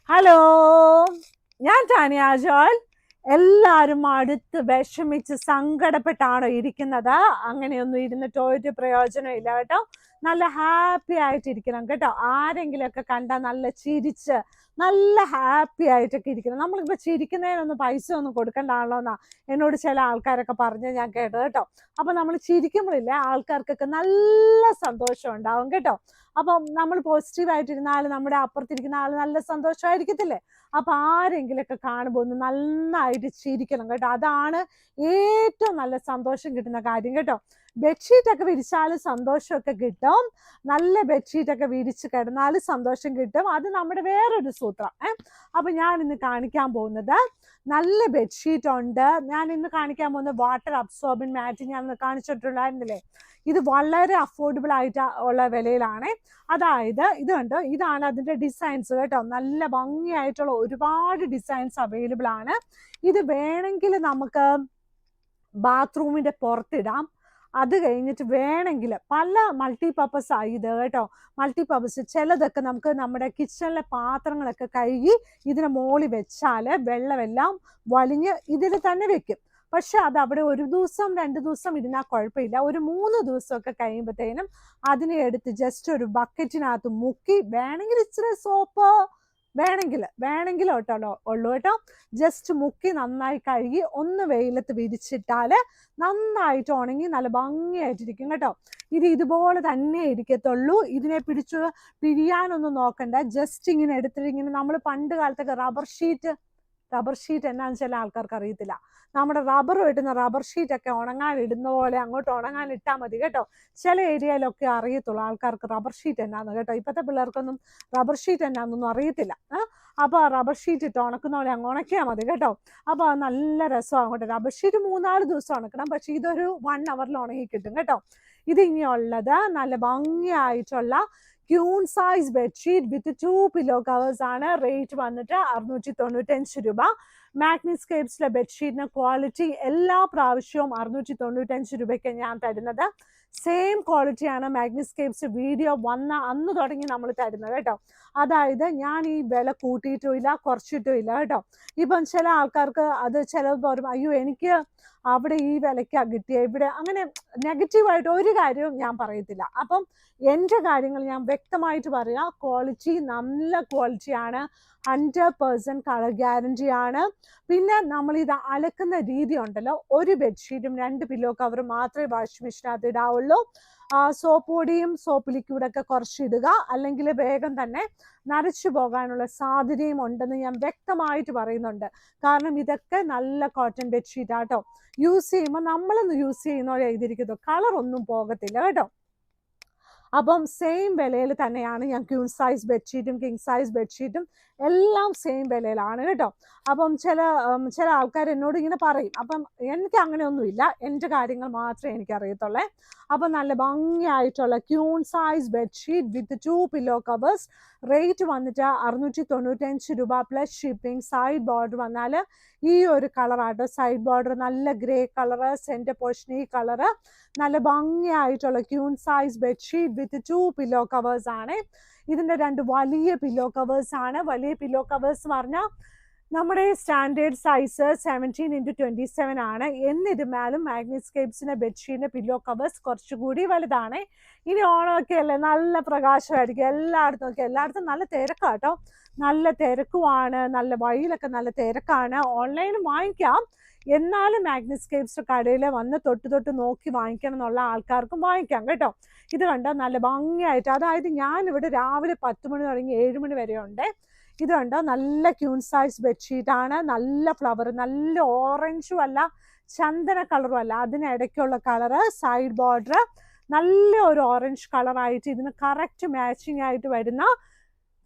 Hello, ഞാൻ ടാനിയ ജോൽ. എല്ലാവരും അടുത്ത് വിഷമിച്ച് സങ്കടപ്പെട്ടാണോ ഇരിക്കുന്നത്? അങ്ങനെയൊന്നും ഇരുന്നിട്ട് ഒരു പ്രയോജനമില്ല കേട്ടോ. നല്ല ഹാപ്പി ആയിട്ടിരിക്കണം കേട്ടോ. ആരെങ്കിലുമൊക്കെ കണ്ടാൽ നല്ല ചിരിച്ച് നല്ല ഹാപ്പി ആയിട്ടൊക്കെ ഇരിക്കണം. നമ്മളിപ്പോൾ ചിരിക്കുന്നതിനൊന്നും പൈസ ഒന്നും കൊടുക്കണ്ടാണല്ലോ എന്നാ എന്നോട് ചില ആൾക്കാരൊക്കെ പറഞ്ഞ് ഞാൻ കേട്ടത് കേട്ടോ. അപ്പം നമ്മൾ ചിരിക്കുമ്പോഴില്ലേ ആൾക്കാർക്കൊക്കെ നല്ല സന്തോഷം ഉണ്ടാവും കേട്ടോ. അപ്പം നമ്മൾ പോസിറ്റീവായിട്ടിരുന്നാൽ നമ്മുടെ അപ്പുറത്തിരിക്കുന്ന ആൾ നല്ല സന്തോഷമായിരിക്കത്തില്ലേ? അപ്പൊ ആരെങ്കിലൊക്കെ കാണുമ്പോൾ ഒന്ന് നന്നായിട്ട് ചിരിക്കണം കേട്ടോ. അതാണ് ഏറ്റവും നല്ല സന്തോഷം കിട്ടുന്ന കാര്യം കേട്ടോ. ബെഡ്ഷീറ്റ് ഒക്കെ വിരിച്ചാൽ സന്തോഷമൊക്കെ കിട്ടും. നല്ല ബെഡ്ഷീറ്റ് ഒക്കെ വിരിച്ച് കിടന്നാൽ സന്തോഷം കിട്ടും. അത് നമ്മുടെ വേറൊരു സൂത്രം. അപ്പൊ ഞാൻ ഇന്ന് കാണിക്കാൻ പോകുന്നത് നല്ല ബെഡ്ഷീറ്റ് ഉണ്ട്. ഞാൻ ഇന്ന് കാണിക്കാൻ പോകുന്ന വാട്ടർ അബ്സോർബിങ് മാറ്റ് ഞാൻ കാണിച്ചിട്ടുണ്ടായിരുന്നില്ലേ? ഇത് വളരെ അഫോർഡബിൾ ആയിട്ട് ഉള്ള വിലയിലാണ്. അതായത് ഇത് കണ്ടോ, ഇതാണ് അതിന്റെ ഡിസൈൻസ് കേട്ടോ. നല്ല ഭംഗിയായിട്ടുള്ള ഒരുപാട് ഡിസൈൻസ് അവൈലബിൾ ആണ്. ഇത് വേണമെങ്കിൽ നമുക്ക് ബാത്റൂമിന്റെ പുറത്തിടാം. അത് കഴിഞ്ഞിട്ട് വേണമെങ്കിൽ പല മൾട്ടിപർപ്പസ് ആയി ഇത് കേട്ടോ. മൾട്ടിപർപ്പസ് ചിലതൊക്കെ നമുക്ക് നമ്മുടെ കിച്ചണിലെ പാത്രങ്ങളൊക്കെ കഴുകി ഇതിന് മുകളിൽ വെച്ചാൽ വെള്ളമെല്ലാം വലിഞ്ഞ് ഇതിൽ തന്നെ വെക്കും. പക്ഷെ അത് അവിടെ ഒരു ദിവസം 2 ദിവസം ഇരുന്നാൽ കുഴപ്പമില്ല. ഒരു 3 ദിവസമൊക്കെ കഴിയുമ്പോഴത്തേനും അതിനെ എടുത്ത് ജസ്റ്റ് ഒരു ബക്കറ്റിനകത്ത് മുക്കി, വേണമെങ്കിൽ ഇച്ചിരി സോപ്പ് വേണമെങ്കിൽ കേട്ടോ ഉള്ളൂ കേട്ടോ. ജസ്റ്റ് മുക്കി നന്നായി കഴുകി ഒന്ന് വെയിലത്ത് വിരിച്ചിട്ടാൽ നന്നായിട്ട് ഉണങ്ങി നല്ല ഭംഗിയായിട്ടിരിക്കും കേട്ടോ. ഇത് ഇതുപോലെ തന്നെ ഇരിക്കത്തുള്ളൂ. ഇതിനെ പിടിച്ചു പിരിയാനൊന്നും നോക്കണ്ട. ജസ്റ്റ് ഇങ്ങനെ എടുത്തിട്ട് ഇങ്ങനെ നമ്മൾ പണ്ട് കാലത്തൊക്കെ റബ്ബർ ഷീറ്റ് എന്നാന്ന് ചില ആൾക്കാർക്ക് അറിയത്തില്ല. നമ്മുടെ റബ്ബർ വെട്ടുന്ന റബ്ബർ ഷീറ്റൊക്കെ ഉണങ്ങാൻ ഇടുന്ന പോലെ അങ്ങോട്ട് ഉണങ്ങാൻ ഇട്ടാൽ മതി കേട്ടോ. ചില ഏരിയയിലൊക്കെ അറിയത്തുള്ളൂ ആൾക്കാർക്ക് റബ്ബർ ഷീറ്റ് എന്നാന്ന് കേട്ടോ. ഇപ്പോഴത്തെ പിള്ളേർക്കൊന്നും റബ്ബർ ഷീറ്റ് എന്നാന്നൊന്നും അറിയത്തില്ല. അപ്പോൾ റബ്ബർ ഷീറ്റ് ഇട്ട് ഉണക്കുന്ന പോലെ അങ്ങ് ഉണക്കിയാൽ മതി കേട്ടോ. അപ്പോൾ നല്ല രസമാണ് കേട്ടോ. റബ്ബർ ഷീറ്റ് 3-4 ദിവസം ഉണക്കണം. പക്ഷെ ഇതൊരു 1 hour ഉണങ്ങി കിട്ടും കേട്ടോ. ഇത് ഇനിയുള്ളത് നല്ല ഭംഗിയായിട്ടുള്ള queen size bedsheet with 2 pillow covers ആണ്. റേറ്റ് വന്നിട്ട് 695 രൂപ. മാഗ്നിസ്കേപ്സിലെ ബെഡ്ഷീറ്റിന് ക്വാളിറ്റി എല്ലാ പ്രാവശ്യവും 695 രൂപയ്ക്ക് ഞാൻ തരുന്നത്. സെയിം ക്വാളിറ്റിയാണ് മാഗ്നിസ്കേപ്സ് വീഡിയോ വന്ന അന്ന് തുടങ്ങി നമ്മൾ തരുന്നത് കേട്ടോ. അതായത് ഞാൻ ഈ വില കൂട്ടിയിട്ടും ഇല്ല കുറച്ചിട്ടും ഇല്ല കേട്ടോ. ഇപ്പം ചില ആൾക്കാർക്ക് അത് ചിലവ് പറയും, അയ്യോ എനിക്ക് അവിടെ ഈ വിലയ്ക്കാണ് കിട്ടിയ ഇവിടെ, അങ്ങനെ നെഗറ്റീവായിട്ട് ഒരു കാര്യവും ഞാൻ പറയത്തില്ല. അപ്പം എൻ്റെ കാര്യങ്ങൾ ഞാൻ വ്യക്തമായിട്ട് പറയാം. ക്വാളിറ്റി നല്ല ക്വാളിറ്റിയാണ്. 100% കളർ ഗ്യാരണ്ടി ആണ്. പിന്നെ നമ്മളിത് അലക്കുന്ന രീതി ഉണ്ടല്ലോ, ഒരു ബെഡ്ഷീറ്റും 2 പില്ലോ കവറും മാത്രമേ വാഷിംഗ് മെഷീനകത്ത് ഇടാവുള്ളൂ. സോപ്പ് പൊടിയും സോപ്പ് ലിക്വിഡൊക്കെ കുറച്ചിടുക, അല്ലെങ്കിൽ വേഗം തന്നെ നരച്ചു പോകാനുള്ള സാധ്യതയും ഉണ്ടെന്ന് ഞാൻ വ്യക്തമായിട്ട് പറയുന്നുണ്ട്. കാരണം ഇതൊക്കെ നല്ല കോട്ടൺ ബെഡ്ഷീറ്റാട്ടോ. യൂസ് ചെയ്യുമ്പോൾ നമ്മളൊന്ന് യൂസ് ചെയ്യുന്ന പോലെ എഴുതിയിരിക്കുന്നു, കളർ ഒന്നും പോകത്തില്ല കേട്ടോ. അപ്പം സെയിം വിലയിൽ തന്നെയാണ് ഞാൻ ക്യൂൺ സൈസ് ബെഡ്ഷീറ്റും കിങ് സൈസ് ബെഡ്ഷീറ്റും എല്ലാം സെയിം വിലയിലാണ് കേട്ടോ. അപ്പം ചില ആൾക്കാർ എന്നോട് ഇങ്ങനെ പറയും. അപ്പം എനിക്ക് അങ്ങനെയൊന്നുമില്ല, എൻ്റെ കാര്യങ്ങൾ മാത്രമേ എനിക്കറിയത്തുള്ളേ. അപ്പം നല്ല ഭംഗിയായിട്ടുള്ള queen size bedsheet with 2 pillow covers. Rate വന്നിട്ട് 695 രൂപ പ്ലസ് ഷിപ്പിംഗ്. സൈഡ് ബോർഡർ വന്നാൽ ഈ ഒരു കളറാട്ടോ. സൈഡ് ബോർഡർ നല്ല ഗ്രേ കളറ്, സെൻറ്റർ പോർഷൻ ഈ കളറ്. നല്ല ഭംഗിയായിട്ടുള്ള queen size bedsheet with 2 pillow covers ആണ്. ഇതിൻ്റെ 2 വലിയ പില്ലോ കവേഴ്സ് ആണ്. വലിയ പില്ലോ കവേഴ്സ് പറഞ്ഞാൽ നമ്മുടെ സ്റ്റാൻഡേർഡ് സൈസ് 17x27 ആണ്. എന്നിരുന്നാലും മാഗ്നിസ്കേപ്സിന്റെ ബെഡ്ഷീറ്റിന്റെ പില്ലോ കവേഴ്സ് കുറച്ചുകൂടി വലുതാണ്. ഇനി ഓണമൊക്കെ അല്ലേ, നല്ല പ്രകാശമായിരിക്കും എല്ലായിടത്തും നല്ല തിരക്കാട്ടോ. നല്ല തിരക്കുമാണ്, നല്ല വഴിയിലൊക്കെ നല്ല തിരക്കാണ്. ഓൺലൈനും വാങ്ങിക്കാം, എന്നാലും മാഗ്നിസ്കേപ്സ് കടയിൽ വന്ന് തൊട്ട് നോക്കി വാങ്ങിക്കണം എന്നുള്ള ആൾക്കാർക്കും വാങ്ങിക്കാം കേട്ടോ. ഇത് കണ്ടോ നല്ല ഭംഗിയായിട്ട്. അതായത് ഞാനിവിടെ രാവിലെ 10 മണി തുടങ്ങി 7 മണി വരെ ഉണ്ട്. ഇത് കണ്ടോ നല്ല ക്യൂൺ സൈസ് ബെഡ്ഷീറ്റാണ്. നല്ല ഫ്ലവർ, നല്ല ഓറഞ്ചും അല്ല ചന്ദന കളറും അല്ല, അതിനിടയ്ക്കുള്ള കളറ്. സൈഡ് ബോർഡർ നല്ല ഒരു ഓറഞ്ച് കളറായിട്ട് ഇതിന് കറക്റ്റ് മാച്ചിങ് ആയിട്ട് വരുന്ന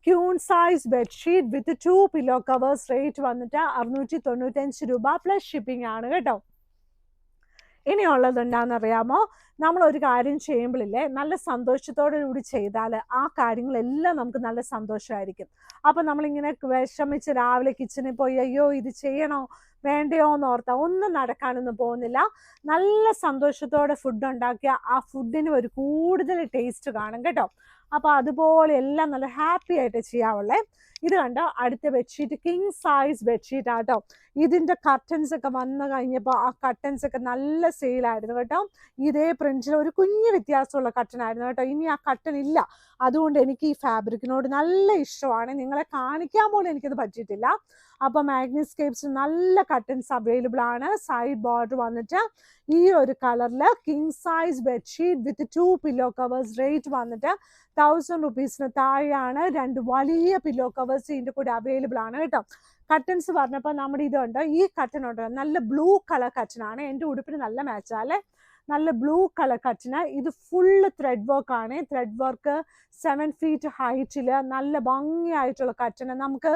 queen size bedsheet with 2 pillow covers. Rate വന്നിട്ട് 695 രൂപ പ്ലസ് ഷിപ്പിംഗ് ആണ് കേട്ടോ. ഇനിയുള്ളത് എന്താണെന്നറിയാമോ? നമ്മളൊരു കാര്യം ചെയ്യുമ്പോഴില്ലേ നല്ല സന്തോഷത്തോടു കൂടി ചെയ്താൽ ആ കാര്യങ്ങളെല്ലാം നമുക്ക് നല്ല സന്തോഷമായിരിക്കും. അപ്പം നമ്മളിങ്ങനെ വിഷമിച്ച് രാവിലെ കിച്ചണിൽ പോയി അയ്യോ ഇത് ചെയ്യണോ വേണ്ടയോ എന്ന് ഓർത്താൽ ഒന്നും നടക്കാനൊന്നും പോകുന്നില്ല. നല്ല സന്തോഷത്തോടെ ഫുഡ് ഉണ്ടാക്കിയ ആ ഫുഡിന് ഒരു കൂടുതൽ ടേസ്റ്റ് കാണും കേട്ടോ. അപ്പോൾ അതുപോലെ എല്ലാം നല്ല ഹാപ്പി ആയിട്ട് ചെയ്യാവുള്ളേ. ഇത് കണ്ടോ, അടുത്ത ബെഡ്ഷീറ്റ് കിങ് സൈസ് ബെഡ്ഷീറ്റ് ആട്ടോ. ഇതിൻ്റെ കർട്ടൻസ് ഒക്കെ വന്നു കഴിഞ്ഞപ്പോൾ ആ കർട്ടൻസ് ഒക്കെ നല്ല സെയിലായിരുന്നു കേട്ടോ. ഇതേ പ്രിന്റിൽ ഒരു കുഞ്ഞു വ്യത്യാസമുള്ള കർട്ടൻ ആയിരുന്നു കേട്ടോ. ഇനി ആ കർട്ടൻ ഇല്ല. അതുകൊണ്ട് എനിക്ക് ഈ ഫാബ്രിക്കിനോട് നല്ല ഇഷ്ടമാണ്. നിങ്ങളെ കാണിക്കാൻ പോലും എനിക്കത് പറ്റിയിട്ടില്ല. അപ്പോൾ മാഗ്നിസ്കേപ്സ് നല്ല കർട്ടൻസ് അവൈലബിൾ ആണ്. സൈഡ് ബോർഡർ വന്നിട്ട് ഈ ഒരു കളറിൽ king size bedsheet with 2 pillow covers. Rate വന്നിട്ട് 1000 rupees താഴെയാണ്. 2 വലിയ പില്ലോ കവേഴ്സ് ഇതിൻ്റെ കൂടെ അവൈലബിൾ ആണ് കേട്ടോ. കർട്ടൻസ് പറഞ്ഞപ്പോൾ നമ്മുടെ ഇതുണ്ട്, ഈ കർട്ടൻ ഉണ്ട് നല്ല ബ്ലൂ കളർ കർട്ടനാണ്. എൻ്റെ ഉടുപ്പിന് നല്ല മാച്ചാല്ലേ. നല്ല ബ്ലൂ കളർ കർട്ടന്. ഇത് ഫുള്ള് ത്രെഡ് വർക്ക് ആണ്. ത്രെഡ് വർക്ക് 7 feet ഹൈറ്റിൽ നല്ല ഭംഗിയായിട്ടുള്ള കർട്ടന്. നമുക്ക്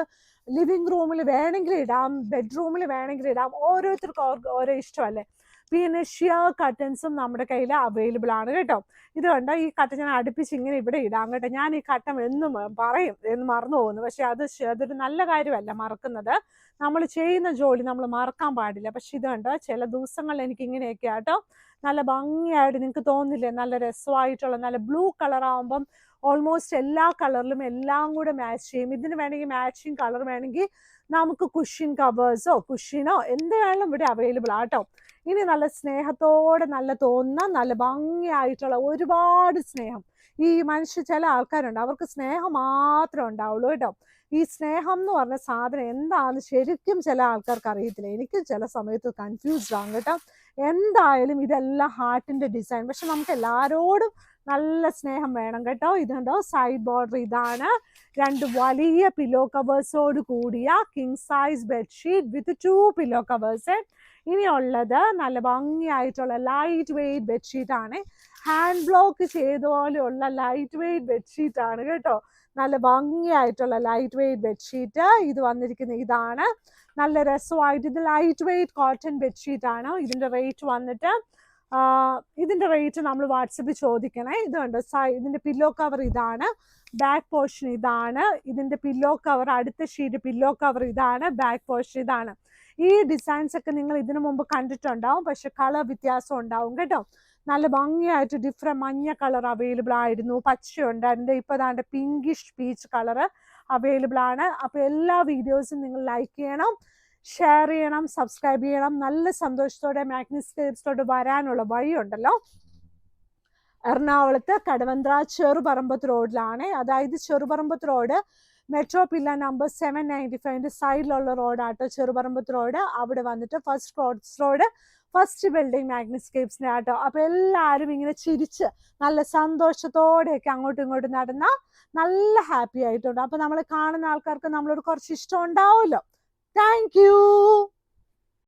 ലിവിങ് റൂമിൽ വേണമെങ്കിൽ ഇടാം, ബെഡ്റൂമിൽ വേണമെങ്കിൽ ഇടാം. ഓരോരുത്തർക്കും ഓരോ ഇഷ്ടമല്ലേ. പിന്നെ ഷിയർ കർട്ടൻസും നമ്മുടെ കയ്യിൽ അവൈലബിൾ ആണ് കേട്ടോ. ഇത് കണ്ടോ, ഈ കർട്ടൻ ഞാൻ അടുപ്പിച്ച് ഇങ്ങനെ ഇവിടെ ഇടാം കേട്ടോ. ഞാൻ ഈ കർട്ടൻ എന്നും പറയും എന്ന് മറന്നു പോകുന്നു. പക്ഷെ അതൊരു നല്ല കാര്യമല്ല മറക്കുന്നത്. നമ്മൾ ചെയ്യുന്ന ജോലി നമ്മൾ മറക്കാൻ പാടില്ല. പക്ഷെ ഇത് കണ്ടോ, ചില ദിവസങ്ങളിൽ എനിക്ക് ഇങ്ങനെയൊക്കെ ആട്ടോ നല്ല ഭംഗിയായിട്ട് നിങ്ങൾക്ക് തോന്നില്ലേ, നല്ല രസമായിട്ടുള്ള നല്ല ബ്ലൂ കളർ ആകുമ്പം ഓൾമോസ്റ്റ് എല്ലാ കളറിലും എല്ലാം കൂടെ മാച്ച് ചെയ്യും. ഇതിന് വേണമെങ്കിൽ മാച്ചിങ് കളർ വേണമെങ്കിൽ നമുക്ക് കുഷ്യൻ കവേഴ്സോ കുഷ്യനോ എന്ത് വേണമെങ്കിലും ഇവിടെ അവൈലബിൾ ആട്ടോ. ഇനി നല്ല സ്നേഹത്തോടെ നല്ല തോന്നുന്ന നല്ല ഭംഗിയായിട്ടുള്ള ഒരുപാട് സ്നേഹം. ഈ ചില ആൾക്കാരുണ്ട് അവർക്ക് സ്നേഹം മാത്രമേ ഉണ്ടാവുള്ളൂ കേട്ടോ. ഈ സ്നേഹം എന്ന് പറഞ്ഞ സാധനം എന്താണെന്ന് ശരിക്കും ചില ആൾക്കാർക്ക് അറിയത്തില്ല. എനിക്ക് ചില സമയത്ത് കൺഫ്യൂസ്ഡ് ആണ് കേട്ടോ. എന്തായാലും ഇതെല്ലാം ഹാർട്ടിന്റെ ഡിസൈൻ. പക്ഷെ നമുക്ക് എല്ലാവരോടും നല്ല സ്നേഹം വേണം കേട്ടോ. ഇതുണ്ടോ സൈഡ് ബോർഡർ ഇതാണ്. 2 വലിയ പില്ലോ കവേഴ്സോട് കൂടിയ king size bedsheet with 2 pillow covers. ഇനിയുള്ളത് നല്ല ഭംഗിയായിട്ടുള്ള ലൈറ്റ് വെയ്റ്റ് ബെഡ്ഷീറ്റ് ആണ്. ഹാൻഡ് ബ്ലോക്ക് ചെയ്ത പോലെയുള്ള ലൈറ്റ് വെയ്റ്റ് ബെഡ്ഷീറ്റ് ആണ് കേട്ടോ. നല്ല ഭംഗിയായിട്ടുള്ള ലൈറ്റ് വെയ്റ്റ് ബെഡ്ഷീറ്റ്. ഇത് വന്നിരിക്കുന്ന ഇതാണ് നല്ല രസമായിട്ട്. ഇത് ലൈറ്റ് വെയ്റ്റ് കോട്ടൺ ബെഡ്ഷീറ്റ് ആണ്. ഇതിൻ്റെ റേറ്റ് വന്നിട്ട് ഇതിൻ്റെ റേറ്റ് നമ്മൾ വാട്സപ്പിൽ ചോദിക്കണേ. ഇതുണ്ട് ഇതിൻ്റെ പില്ലോ കവർ ഇതാണ്. ബാക്ക് പോർഷൻ ഇതാണ്. ഇതിൻ്റെ പില്ലോ കവർ അടുത്ത ഷീറ്റ് പില്ലോ കവർ ഇതാണ്. ബാക്ക് പോർഷൻ ഇതാണ്. ഈ ഡിസൈൻസ് ഒക്കെ നിങ്ങൾ ഇതിനു മുമ്പ് കണ്ടിട്ടുണ്ടാവും. പക്ഷെ കളർ വ്യത്യാസം ഉണ്ടാവും കേട്ടോ. നല്ല ഭംഗിയായിട്ട് ഡിഫറെൻറ്റ് മഞ്ഞ കളർ അവൈലബിൾ ആയിരുന്നു, പച്ചയുണ്ടായിരുന്നു. ഇപ്പോൾ അതാണ്ട് പിങ്കിഷ് പീച്ച് കളർ അവൈലബിൾ ആണ്. അപ്പോൾ എല്ലാ വീഡിയോസും നിങ്ങൾ ലൈക്ക് ചെയ്യണം, ഷെയർ ചെയ്യണം, സബ്സ്ക്രൈബ് ചെയ്യണം. നല്ല സന്തോഷത്തോടെ മാഗ്നിസ്കേപ്സിലോട്ട് വരാനുള്ള വഴിയുണ്ടല്ലോ. എറണാകുളത്ത് കടവന്ത്ര ചെറുപറമ്പത്ത് റോഡിലാണ്. അതായത് ചെറുപറമ്പത്ത് റോഡ് മെട്രോ പില്ല നമ്പർ 795 സൈഡിലുള്ള റോഡാട്ടോ ചെറുപറമ്പത്ത് റോഡ്. അവിടെ വന്നിട്ട് ഫസ്റ്റ് ബിൽഡിംഗ് മാഗ്നിസ്കേപ്സിൻ്റെ ആട്ടോ. അപ്പോൾ എല്ലാവരും ഇങ്ങനെ ചിരിച്ച് നല്ല സന്തോഷത്തോടെയൊക്കെ അങ്ങോട്ടും ഇങ്ങോട്ടും നടന്നാൽ നല്ല ഹാപ്പി ആയിട്ടുണ്ട്. അപ്പോൾ നമ്മൾ കാണുന്ന ആൾക്കാർക്ക് നമ്മളോട് കുറച്ച് ഇഷ്ടം ഉണ്ടാവുമല്ലോ. Thank you.